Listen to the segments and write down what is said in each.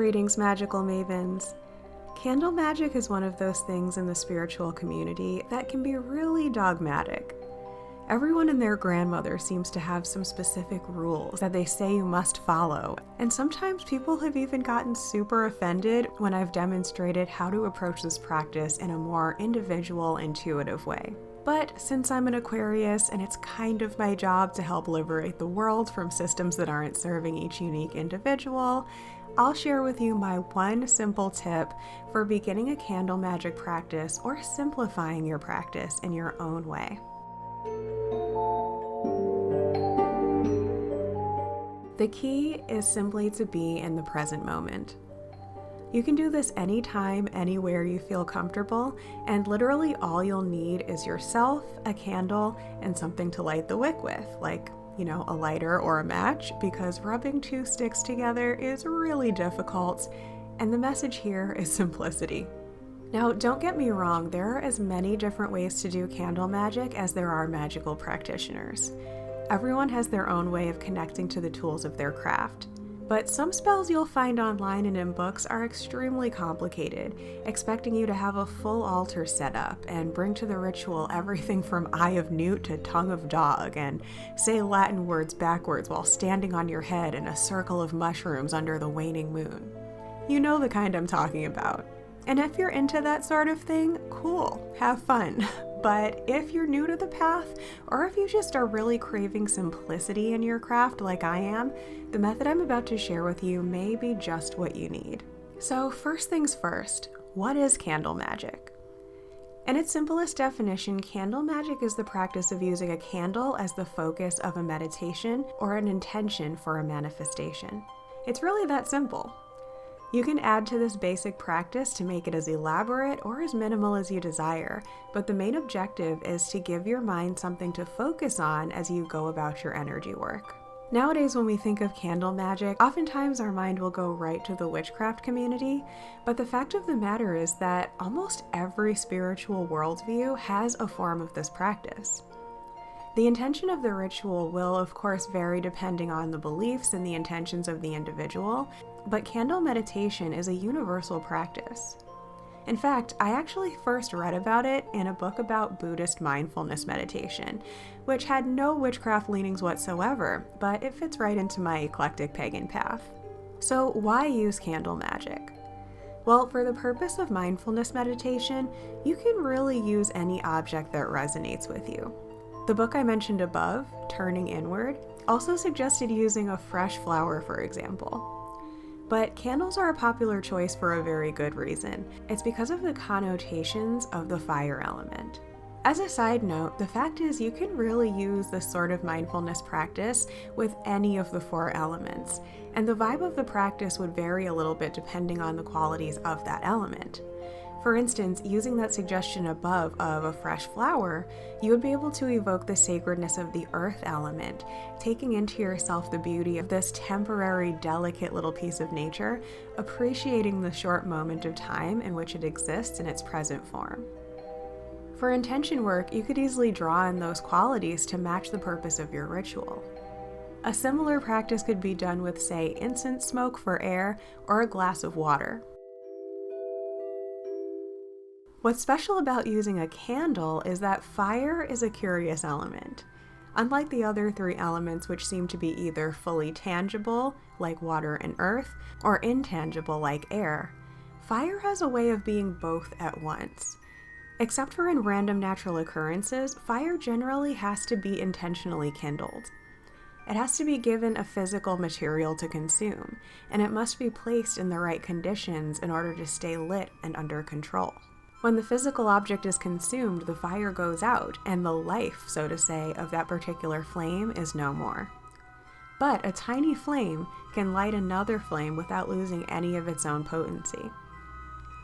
Greetings, magical mavens. Candle magic is one of those things in the spiritual community that can be really dogmatic. Everyone and their grandmother seems to have some specific rules that they say you must follow, and sometimes people have even gotten super offended when I've demonstrated how to approach this practice in a more individual, intuitive way. But since I'm an Aquarius and it's kind of my job to help liberate the world from systems that aren't serving each unique individual, I'll share with you my one simple tip for beginning a candle magic practice or simplifying your practice in your own way. The key is simply to be in the present moment. You can do this anytime, anywhere you feel comfortable, and literally all you'll need is yourself, a candle, and something to light the wick with, like, a lighter or a match, because rubbing two sticks together is really difficult, and the message here is simplicity. Now, don't get me wrong, there are as many different ways to do candle magic as there are magical practitioners. Everyone has their own way of connecting to the tools of their craft. But some spells you'll find online and in books are extremely complicated, expecting you to have a full altar set up and bring to the ritual everything from Eye of Newt to Tongue of Dog, and say Latin words backwards while standing on your head in a circle of mushrooms under the waning moon. You know the kind I'm talking about. And if you're into that sort of thing, cool, have fun. But if you're new to the path, or if you just are really craving simplicity in your craft like I am, the method I'm about to share with you may be just what you need. So first things first, what is candle magic? In its simplest definition, candle magic is the practice of using a candle as the focus of a meditation or an intention for a manifestation. It's really that simple. You can add to this basic practice to make it as elaborate or as minimal as you desire, but the main objective is to give your mind something to focus on as you go about your energy work. Nowadays, when we think of candle magic, oftentimes our mind will go right to the witchcraft community, but the fact of the matter is that almost every spiritual worldview has a form of this practice. The intention of the ritual will, of course, vary depending on the beliefs and the intentions of the individual, but candle meditation is a universal practice. In fact, I actually first read about it in a book about Buddhist mindfulness meditation, which had no witchcraft leanings whatsoever, but it fits right into my eclectic pagan path. So why use candle magic? Well, for the purpose of mindfulness meditation, you can really use any object that resonates with you. The book I mentioned above, Turning Inward, also suggested using a fresh flower, for example. But candles are a popular choice for a very good reason. It's because of the connotations of the fire element. As a side note, the fact is you can really use this sort of mindfulness practice with any of the four elements, and the vibe of the practice would vary a little bit depending on the qualities of that element. For instance, using that suggestion above of a fresh flower, you would be able to evoke the sacredness of the earth element, taking into yourself the beauty of this temporary, delicate little piece of nature, appreciating the short moment of time in which it exists in its present form. For intention work, you could easily draw on those qualities to match the purpose of your ritual. A similar practice could be done with, say, incense smoke for air or a glass of water. What's special about using a candle is that fire is a curious element. Unlike the other three elements, which seem to be either fully tangible, like water and earth, or intangible, like air, fire has a way of being both at once. Except for in random natural occurrences, fire generally has to be intentionally kindled. It has to be given a physical material to consume, and it must be placed in the right conditions in order to stay lit and under control. When the physical object is consumed, the fire goes out, and the life, so to say, of that particular flame is no more. But a tiny flame can light another flame without losing any of its own potency.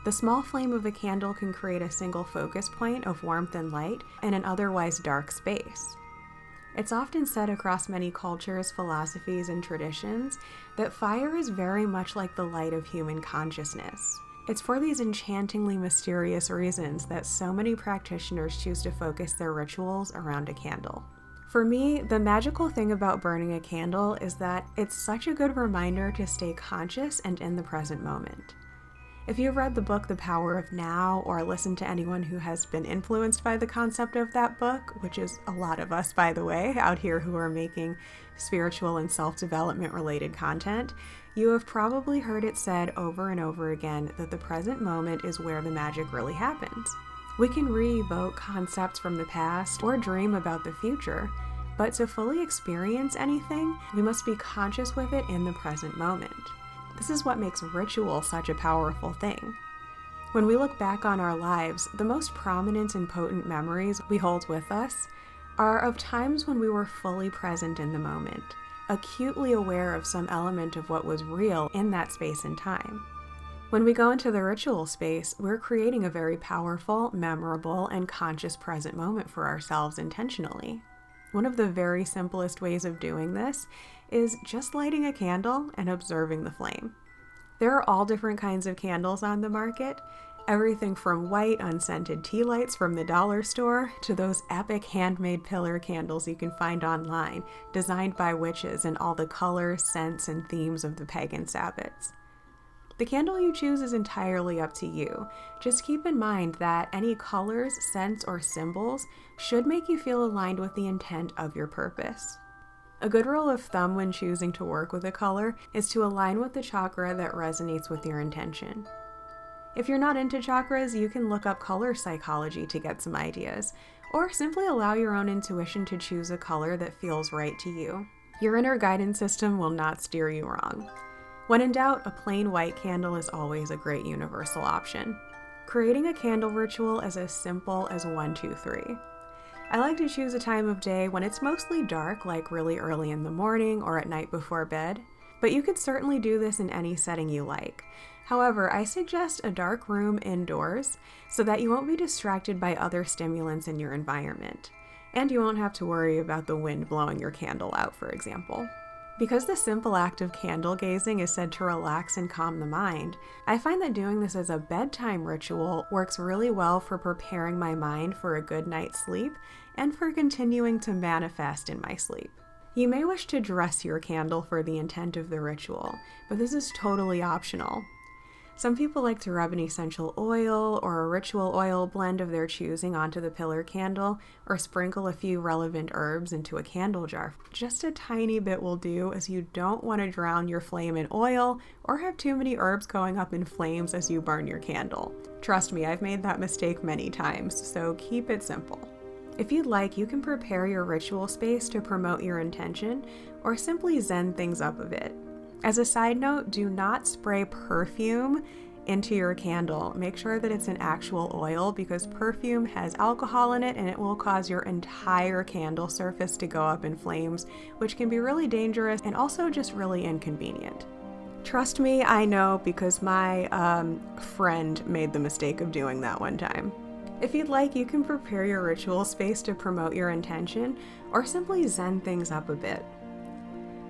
The small flame of a candle can create a single focus point of warmth and light in an otherwise dark space. It's often said across many cultures, philosophies, and traditions that fire is very much like the light of human consciousness. It's for these enchantingly mysterious reasons that so many practitioners choose to focus their rituals around a candle. For me, the magical thing about burning a candle is that it's such a good reminder to stay conscious and in the present moment. If you've read the book The Power of Now, or listened to anyone who has been influenced by the concept of that book, which is a lot of us, by the way, out here who are making spiritual and self-development related content, you have probably heard it said over and over again that the present moment is where the magic really happens. We can re-evoke concepts from the past or dream about the future, but to fully experience anything, we must be conscious with it in the present moment. This is what makes ritual such a powerful thing. When we look back on our lives, the most prominent and potent memories we hold with us are of times when we were fully present in the moment, acutely aware of some element of what was real in that space and time. When we go into the ritual space, we're creating a very powerful, memorable, and conscious present moment for ourselves intentionally. One of the very simplest ways of doing this is just lighting a candle and observing the flame. There are all different kinds of candles on the market, everything from white, unscented tea lights from the dollar store to those epic handmade pillar candles you can find online, designed by witches in all the colors, scents, and themes of the pagan Sabbats. The candle you choose is entirely up to you. Just keep in mind that any colors, scents, or symbols should make you feel aligned with the intent of your purpose. A good rule of thumb when choosing to work with a color is to align with the chakra that resonates with your intention. If you're not into chakras, you can look up color psychology to get some ideas, or simply allow your own intuition to choose a color that feels right to you. Your inner guidance system will not steer you wrong. When in doubt, a plain white candle is always a great universal option. Creating a candle ritual is as simple as 1, 2, 3. I like to choose a time of day when it's mostly dark, like really early in the morning or at night before bed, but you could certainly do this in any setting you like. However, I suggest a dark room indoors so that you won't be distracted by other stimulants in your environment, and you won't have to worry about the wind blowing your candle out, for example. Because the simple act of candle gazing is said to relax and calm the mind, I find that doing this as a bedtime ritual works really well for preparing my mind for a good night's sleep and for continuing to manifest in my sleep. You may wish to dress your candle for the intent of the ritual, but this is totally optional. Some people like to rub an essential oil or a ritual oil blend of their choosing onto the pillar candle, or sprinkle a few relevant herbs into a candle jar. Just a tiny bit will do, as you don't want to drown your flame in oil or have too many herbs going up in flames as you burn your candle. Trust me, I've made that mistake many times, so keep it simple. If you'd like, you can prepare your ritual space to promote your intention, or simply zen things up a bit. As a side note, do not spray perfume into your candle. Make sure that it's an actual oil, because perfume has alcohol in it and it will cause your entire candle surface to go up in flames, which can be really dangerous and also just really inconvenient. Trust me, I know, because my friend made the mistake of doing that one time. If you'd like, you can prepare your ritual space to promote your intention, or simply zen things up a bit.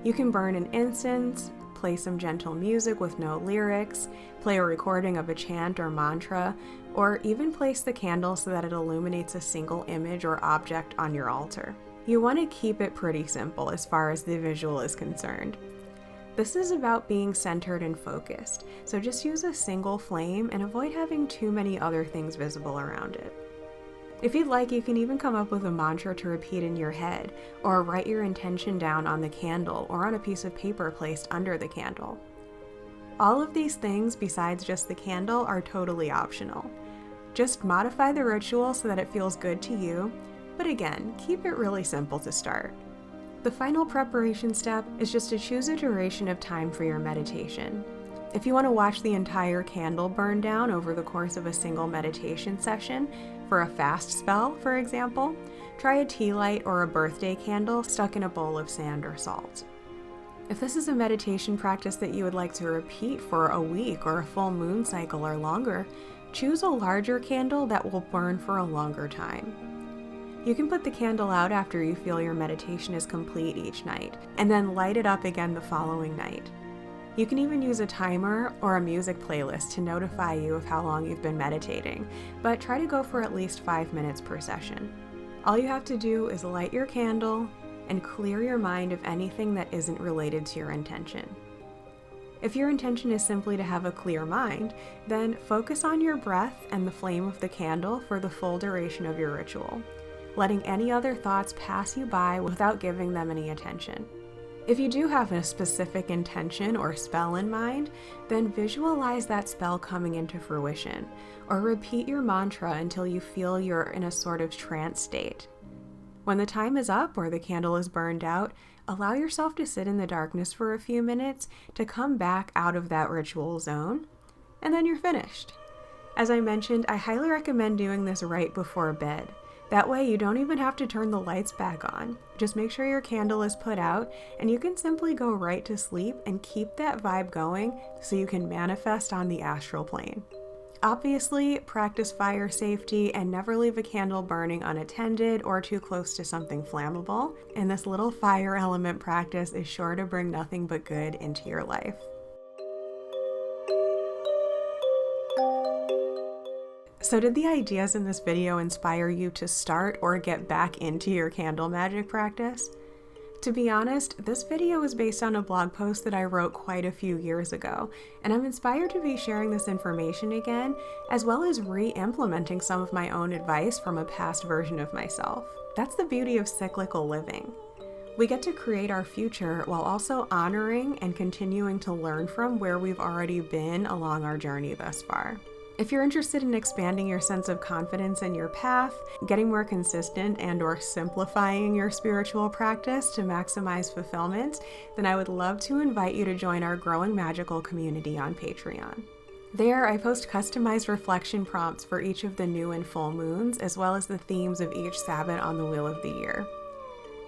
You can burn an incense, play some gentle music with no lyrics, play a recording of a chant or mantra, or even place the candle so that it illuminates a single image or object on your altar. You want to keep it pretty simple as far as the visual is concerned. This is about being centered and focused, so just use a single flame and avoid having too many other things visible around it. If you'd like, you can even come up with a mantra to repeat in your head, or write your intention down on the candle or on a piece of paper placed under the candle. All of these things, besides just the candle, are totally optional. Just modify the ritual so that it feels good to you, but again, keep it really simple to start. The final preparation step is just to choose a duration of time for your meditation. If you want to watch the entire candle burn down over the course of a single meditation session, for a fast spell, for example, try a tea light or a birthday candle stuck in a bowl of sand or salt. If this is a meditation practice that you would like to repeat for a week or a full moon cycle or longer, choose a larger candle that will burn for a longer time. You can put the candle out after you feel your meditation is complete each night, and then light it up again the following night. You can even use a timer or a music playlist to notify you of how long you've been meditating, but try to go for at least 5 minutes per session. All you have to do is light your candle and clear your mind of anything that isn't related to your intention. If your intention is simply to have a clear mind, then focus on your breath and the flame of the candle for the full duration of your ritual, letting any other thoughts pass you by without giving them any attention. If you do have a specific intention or spell in mind, then visualize that spell coming into fruition, or repeat your mantra until you feel you're in a sort of trance state. When the time is up or the candle is burned out, allow yourself to sit in the darkness for a few minutes to come back out of that ritual zone, and then you're finished. As I mentioned, I highly recommend doing this right before bed. That way you don't even have to turn the lights back on. Just make sure your candle is put out and you can simply go right to sleep and keep that vibe going so you can manifest on the astral plane. Obviously, practice fire safety and never leave a candle burning unattended or too close to something flammable. And this little fire element practice is sure to bring nothing but good into your life. So did the ideas in this video inspire you to start or get back into your candle magic practice? To be honest, this video is based on a blog post that I wrote quite a few years ago, and I'm inspired to be sharing this information again, as well as re-implementing some of my own advice from a past version of myself. That's the beauty of cyclical living. We get to create our future while also honoring and continuing to learn from where we've already been along our journey thus far. If you're interested in expanding your sense of confidence in your path, getting more consistent and/or simplifying your spiritual practice to maximize fulfillment, then I would love to invite you to join our growing magical community on Patreon. There, I post customized reflection prompts for each of the new and full moons, as well as the themes of each Sabbath on the Wheel of the Year.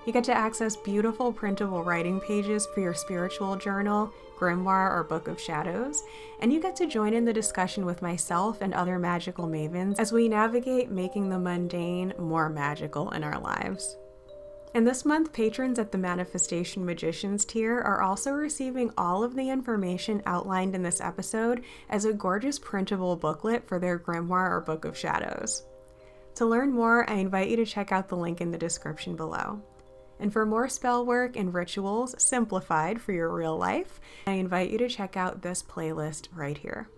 You get to access beautiful printable writing pages for your spiritual journal, grimoire, or book of shadows, and you get to join in the discussion with myself and other magical mavens as we navigate making the mundane more magical in our lives. And this month, patrons at the Manifestation Magicians tier are also receiving all of the information outlined in this episode as a gorgeous printable booklet for their grimoire or book of shadows. To learn more, I invite you to check out the link in the description below. And for more spell work and rituals simplified for your real life, I invite you to check out this playlist right here.